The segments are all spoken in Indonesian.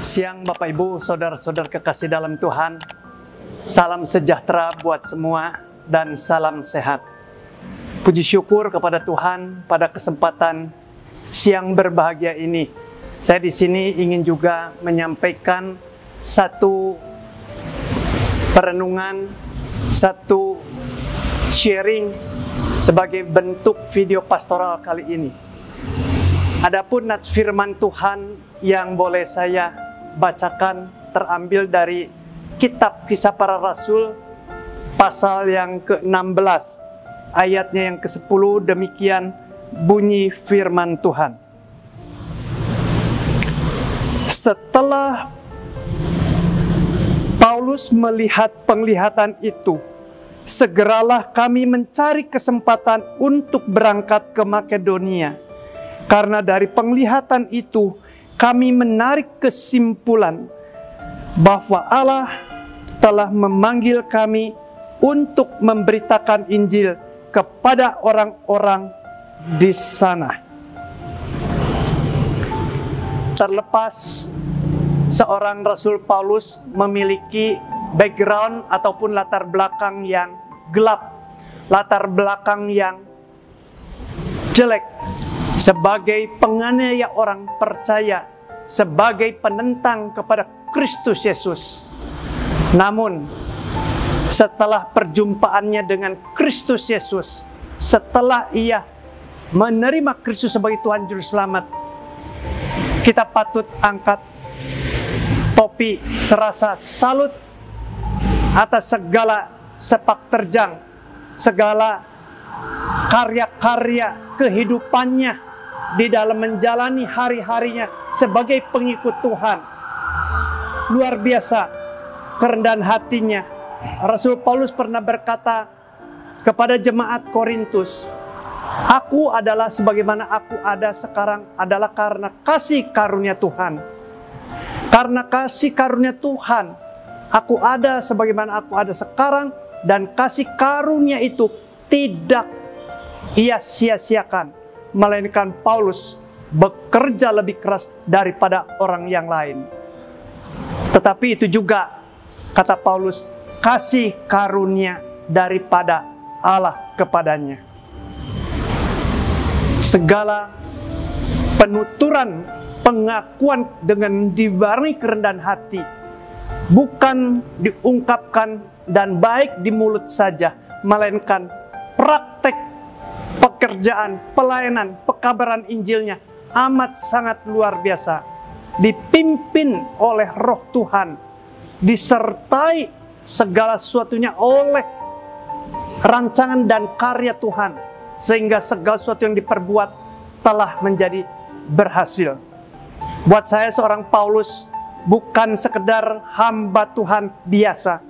Siang Bapak Ibu, saudara-saudara kekasih dalam Tuhan. Salam sejahtera buat semua dan salam sehat. Puji syukur kepada Tuhan pada kesempatan siang berbahagia ini. Saya di sini ingin juga menyampaikan satu perenungan, satu sharing sebagai bentuk video pastoral kali ini. Adapun nats firman Tuhan yang boleh saya bacakan terambil dari kitab Kisah Para Rasul pasal yang ke-16 ayatnya yang ke-10. Demikian bunyi firman Tuhan. Setelah Paulus melihat penglihatan itu, segeralah kami mencari kesempatan untuk berangkat ke Makedonia. Karena dari penglihatan itu kami menarik kesimpulan bahwa Allah telah memanggil kami untuk memberitakan Injil kepada orang-orang di sana. Terlepas seorang Rasul Paulus memiliki background ataupun latar belakang yang gelap, latar belakang yang jelek, sebagai penganiaya orang percaya, sebagai penentang kepada Kristus Yesus. Namun, setelah perjumpaannya dengan Kristus Yesus, setelah ia menerima Kristus sebagai Tuhan Juru Selamat, kita patut angkat topi serasa salut atas segala sepak terjang, segala karya-karya kehidupannya di dalam menjalani hari-harinya sebagai pengikut Tuhan. Luar biasa kerendahan hatinya. Rasul Paulus pernah berkata kepada jemaat Korintus, "Aku adalah sebagaimana aku ada sekarang adalah karena kasih karunia Tuhan. Karena kasih karunia Tuhan, aku ada sebagaimana aku ada sekarang, dan kasih karunia itu tidak ia sia-siakan." Melainkan Paulus bekerja lebih keras daripada orang yang lain. Tetapi itu juga, kata Paulus, kasih karunia daripada Allah kepadanya. Segala penuturan, pengakuan dengan dibarengi kerendahan hati, bukan diungkapkan dan baik di mulut saja, melainkan praktek pekerjaan, pelayanan, pekabaran Injilnya amat sangat luar biasa. Dipimpin oleh Roh Tuhan, disertai segala sesuatunya oleh rancangan dan karya Tuhan, sehingga segala sesuatu yang diperbuat telah menjadi berhasil. Buat saya seorang Paulus bukan sekedar hamba Tuhan biasa,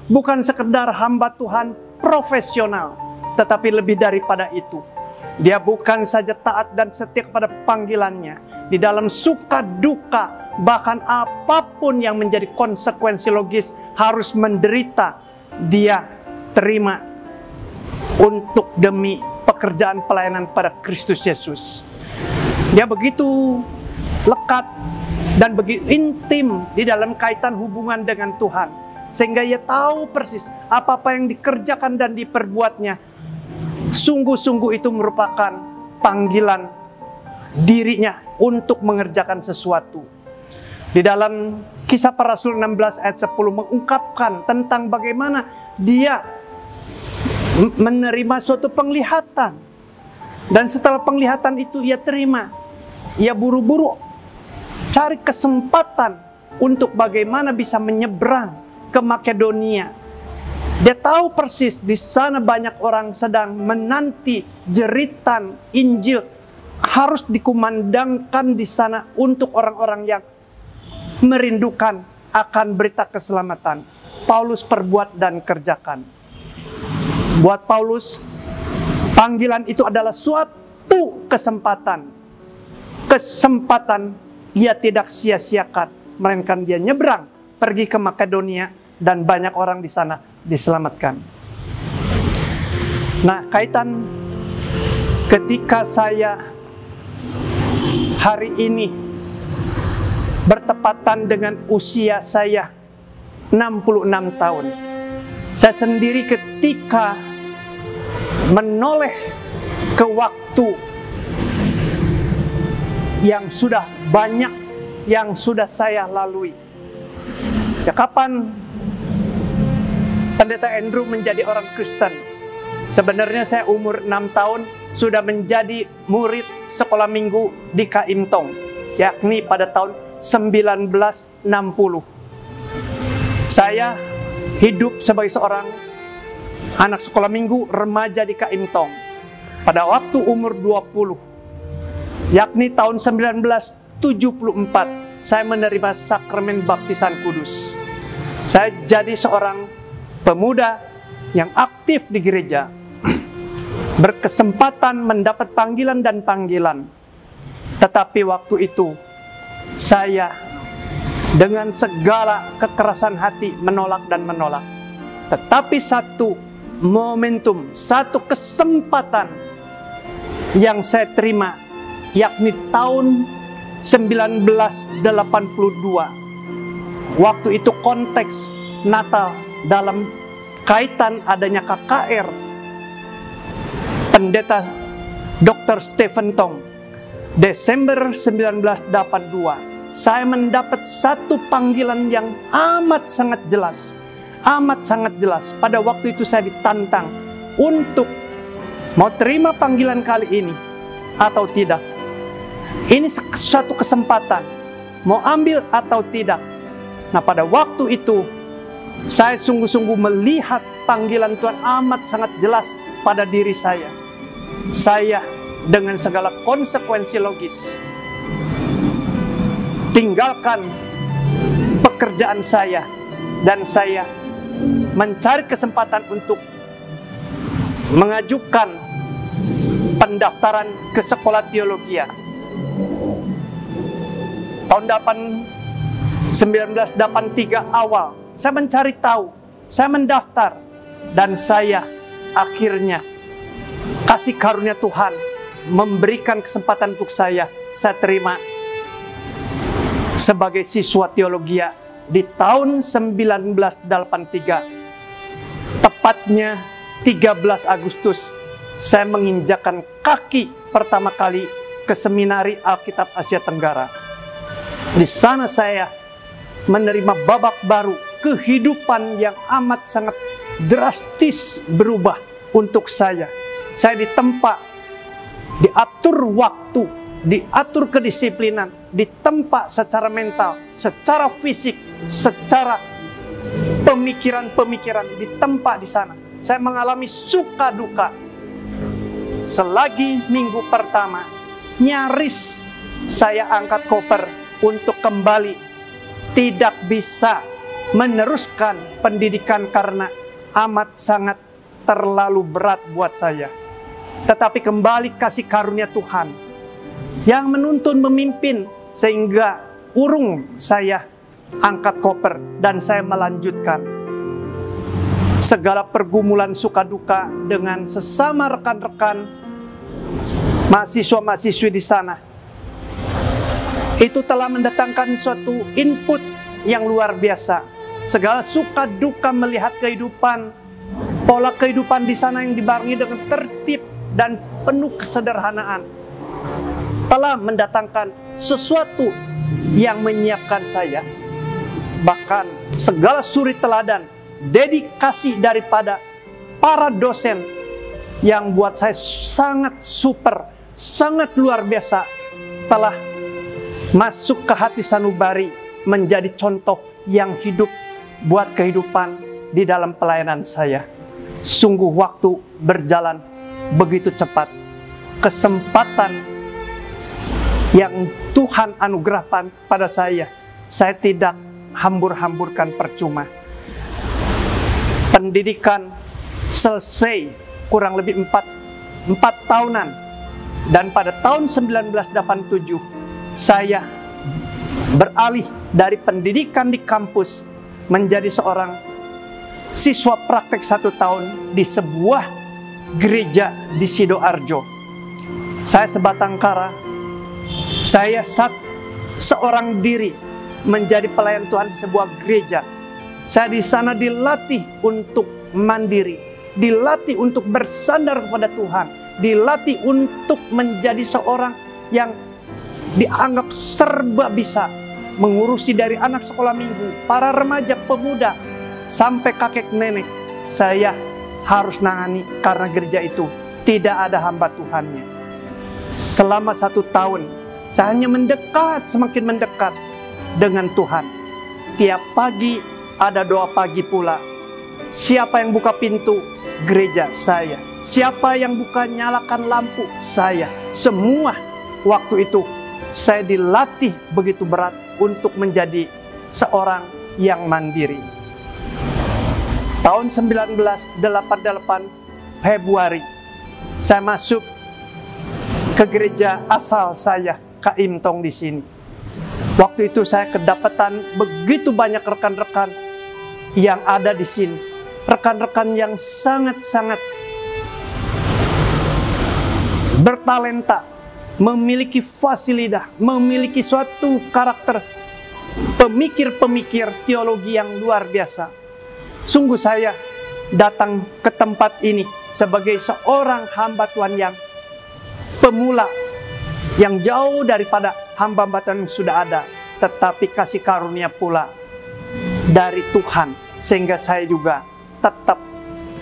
bukan sekedar hamba Tuhan profesional, tetapi lebih daripada itu. Dia bukan saja taat dan setia kepada panggilannya. Di dalam suka duka, bahkan apapun yang menjadi konsekuensi logis harus menderita, dia terima untuk demi pekerjaan pelayanan pada Kristus Yesus. Dia begitu lekat dan begitu intim di dalam kaitan hubungan dengan Tuhan, sehingga ia tahu persis apa-apa yang dikerjakan dan diperbuatnya sungguh-sungguh itu merupakan panggilan dirinya untuk mengerjakan sesuatu. Di dalam Kisah Para Rasul 16 ayat 10 mengungkapkan tentang bagaimana dia menerima suatu penglihatan. Dan setelah penglihatan itu ia terima, ia buru-buru cari kesempatan untuk bagaimana bisa menyeberang ke Makedonia. Dia tahu persis di sana banyak orang sedang menanti jeritan Injil harus dikumandangkan di sana untuk orang-orang yang merindukan akan berita keselamatan. Paulus perbuat dan kerjakan. Buat Paulus, panggilan itu adalah suatu kesempatan. Kesempatan dia tidak sia-siakan, melainkan dia nyebrang pergi ke Makedonia dan banyak orang di sana diselamatkan. Nah, kaitan ketika saya hari ini bertepatan dengan usia saya 66 tahun. Saya sendiri ketika menoleh ke waktu yang sudah banyak yang sudah saya lalui. Ya, kapan Pendeta Andrew menjadi orang Kristen? Sebenarnya saya umur 6 tahun sudah menjadi murid sekolah minggu di KIM Tong, yakni pada tahun 1960. Saya hidup sebagai seorang anak sekolah minggu remaja di KIM Tong. Pada waktu umur 20, yakni tahun 1974, saya menerima sakramen baptisan kudus. Saya jadi seorang pemuda yang aktif di gereja, berkesempatan mendapat panggilan dan panggilan. Tetapi waktu itu, saya dengan segala kekerasan hati menolak dan menolak. Tetapi satu momentum, satu kesempatan yang saya terima, yakni tahun 1982. Waktu itu konteks Natal dalam kaitan adanya KKR Pendeta Dr. Stephen Tong. Desember 1982, saya mendapat satu panggilan yang amat sangat jelas. Amat sangat jelas. Pada waktu itu saya ditantang untuk mau terima panggilan kali ini atau tidak. Ini suatu kesempatan, mau ambil atau tidak. Nah, pada waktu itu saya sungguh-sungguh melihat panggilan Tuhan amat sangat jelas pada diri saya. Saya dengan segala konsekuensi logis tinggalkan pekerjaan saya dan saya mencari kesempatan untuk mengajukan pendaftaran ke sekolah teologi. Tahun 1983 awal, saya mencari tahu, saya mendaftar, dan saya akhirnya kasih karunia Tuhan memberikan kesempatan untuk saya terima sebagai siswa teologi di tahun 1983. Tepatnya 13 Agustus, saya menginjakkan kaki pertama kali ke Seminari Alkitab Asia Tenggara. Di sana saya menerima babak baru, kehidupan yang amat sangat drastis berubah untuk saya. Saya ditempa, diatur waktu, diatur kedisiplinan, ditempa secara mental, secara fisik, secara pemikiran-pemikiran, ditempa di sana. Saya mengalami suka duka. Selagi minggu pertama, nyaris saya angkat koper untuk kembali, tidak bisa meneruskan pendidikan karena amat sangat terlalu berat buat saya. Tetapi kembali kasih karunia Tuhan yang menuntun memimpin sehingga urung saya angkat koper dan saya melanjutkan segala pergumulan suka duka dengan sesama rekan-rekan mahasiswa-mahasiswi di sana. Itu telah mendatangkan suatu input yang luar biasa. Segala suka duka melihat kehidupan, pola kehidupan di sana yang dibarengi dengan tertib dan penuh kesederhanaan, telah mendatangkan sesuatu yang menyiapkan saya. Bahkan segala suri teladan, dedikasi daripada para dosen yang buat saya sangat super, sangat luar biasa, telah masuk ke hati sanubari menjadi contoh yang hidup buat kehidupan di dalam pelayanan saya. Sungguh waktu berjalan begitu cepat. Kesempatan yang Tuhan anugerahkan pada saya tidak hambur-hamburkan percuma. Pendidikan selesai kurang lebih 4 tahunan. Dan pada tahun 1987, saya beralih dari pendidikan di kampus menjadi seorang siswa praktek 1 tahun di sebuah gereja di Sidoarjo. Saya sebatang kara, saya seorang diri menjadi pelayan Tuhan di sebuah gereja. Saya di sana dilatih untuk mandiri, dilatih untuk bersandar kepada Tuhan, dilatih untuk menjadi seorang yang dianggap serba bisa, mengurusi dari anak sekolah minggu, para remaja, pemuda, sampai kakek nenek. Saya harus nangani karena gereja itu tidak ada hamba Tuhannya. Selama 1 tahun, saya hanya mendekat, semakin mendekat dengan Tuhan. Tiap pagi ada doa pagi pula. Siapa yang buka pintu? Gereja, saya. Siapa yang buka nyalakan lampu? Saya. Semua waktu itu saya dilatih begitu berat untuk menjadi seorang yang mandiri. Tahun 1988 Februari, saya masuk ke gereja asal saya, Kaimtong di sini. Waktu itu saya kedapatan begitu banyak rekan-rekan yang ada di sini. Rekan-rekan yang sangat-sangat bertalenta, memiliki fasilitas, memiliki suatu karakter, pemikir-pemikir teologi yang luar biasa. Sungguh saya datang ke tempat ini sebagai seorang hamba Tuhan yang pemula, yang jauh daripada hamba-hamba Tuhan yang sudah ada, tetapi kasih karunia pula dari Tuhan, sehingga saya juga tetap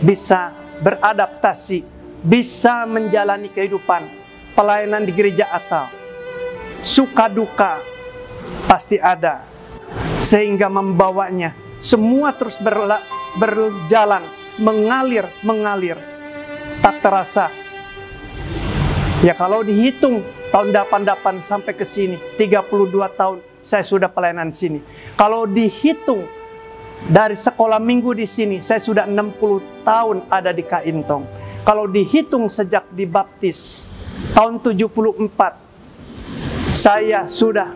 bisa beradaptasi, bisa menjalani kehidupan pelayanan di gereja asal. Suka duka pasti ada, sehingga membawanya semua terus berjalan, mengalir, tak terasa. Ya kalau dihitung tahun 88 sampai ke sini, 32 tahun saya sudah pelayanan sini. Kalau dihitung dari sekolah minggu di sini, saya sudah 60 tahun ada di Kaimtong. Kalau dihitung sejak dibaptis tahun 74, saya sudah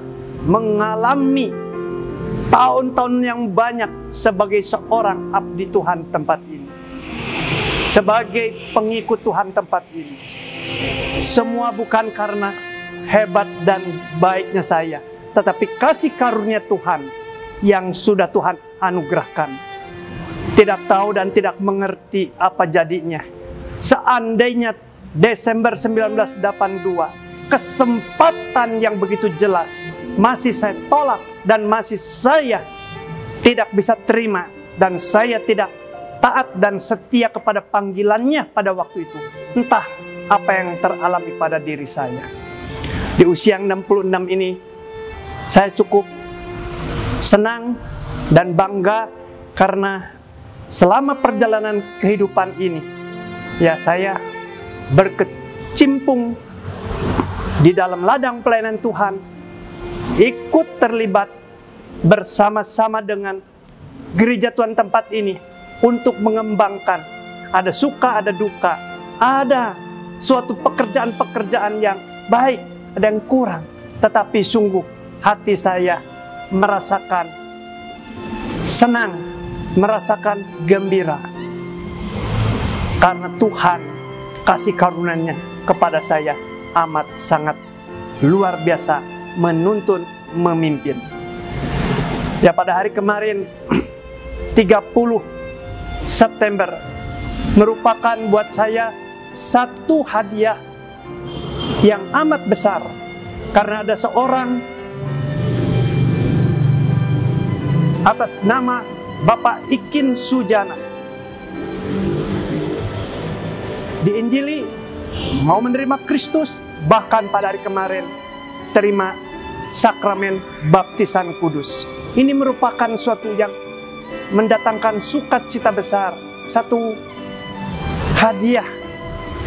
mengalami tahun-tahun yang banyak sebagai seorang abdi Tuhan tempat ini, sebagai pengikut Tuhan tempat ini. Semua bukan karena hebat dan baiknya saya, tetapi kasih karunia Tuhan yang sudah Tuhan anugerahkan. Tidak tahu dan tidak mengerti apa jadinya. Seandainya Desember 1982 kesempatan yang begitu jelas masih saya tolak dan masih saya tidak bisa terima, dan saya tidak taat dan setia kepada panggilannya pada waktu itu. Entah apa yang teralami pada diri saya. Di usia yang 66 ini, saya cukup senang dan bangga karena selama perjalanan kehidupan ini, ya saya berkecimpung di dalam ladang pelayanan Tuhan, ikut terlibat bersama-sama dengan gereja Tuhan tempat ini untuk mengembangkan. Ada suka, ada duka, ada suatu pekerjaan-pekerjaan yang baik, ada yang kurang. Tetapi sungguh hati saya merasakan senang, merasakan gembira. Karena Tuhan kasih karunia-Nya kepada saya amat sangat luar biasa, menuntun, memimpin. Ya pada hari kemarin 30 September merupakan buat saya satu hadiah yang amat besar, karena ada seorang atas nama Bapak Ikin Sujana diinjili, mau menerima Kristus, bahkan pada hari kemarin terima sakramen baptisan kudus. Ini merupakan suatu yang mendatangkan sukacita besar, satu hadiah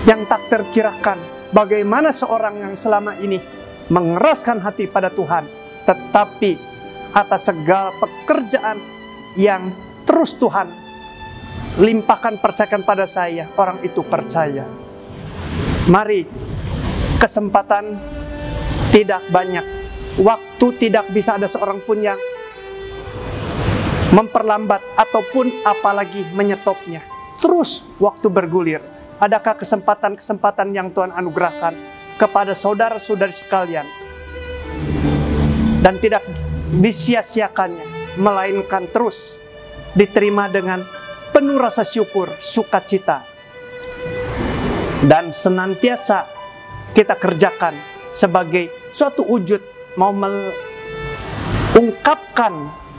yang tak terkirakan. Bagaimana seorang yang selama ini mengeraskan hati pada Tuhan, tetapi atas segala pekerjaan yang terus Tuhan limpahkan, percayakan pada saya, orang itu percaya. Mari, kesempatan tidak banyak, waktu tidak bisa ada seorang pun yang memperlambat ataupun apalagi menyetopnya. Terus waktu bergulir. Adakah kesempatan-kesempatan yang Tuhan anugerahkan kepada saudara-saudari sekalian? Dan tidak disia-siakannya, melainkan terus diterima dengan penuh rasa syukur, sukacita, dan senantiasa kita kerjakan sebagai suatu wujud mau mengungkapkan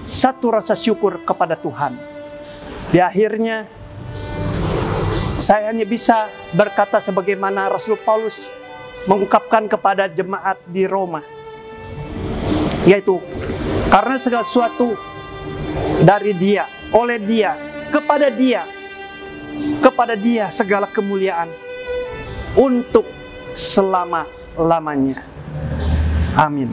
satu rasa syukur kepada Tuhan. Di akhirnya saya hanya bisa berkata sebagaimana Rasul Paulus mengungkapkan kepada jemaat di Roma, yaitu karena segala sesuatu dari Dia, oleh Dia, kepada Dia segala kemuliaan untuk selama-lamanya. Amin.